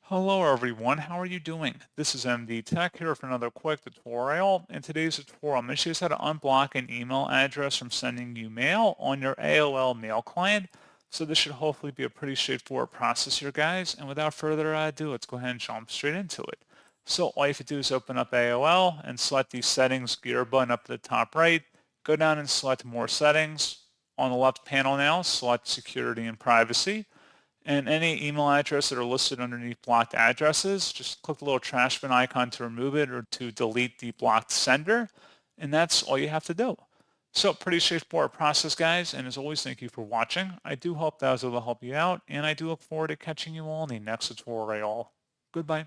Hello everyone, how are you doing? This is MD Tech here for another quick tutorial. In today's tutorial, I'm going to show you how to unblock an email address from sending you mail on your AOL Mail client. So this should hopefully be a pretty straightforward process here, guys. And without further ado, let's go ahead and jump straight into it. So all you have to do is open up AOL and select the settings gear button up at the top right. Go down and select more settings. On the left panel now, select security and privacy. And any email address that are listed underneath blocked addresses, just click the little trash bin icon to remove it or to delete the blocked sender. And that's all you have to do. So pretty straightforward process, guys. And as always, thank you for watching. I do hope that was able to help you out. And I do look forward to catching you all in the next tutorial. Goodbye.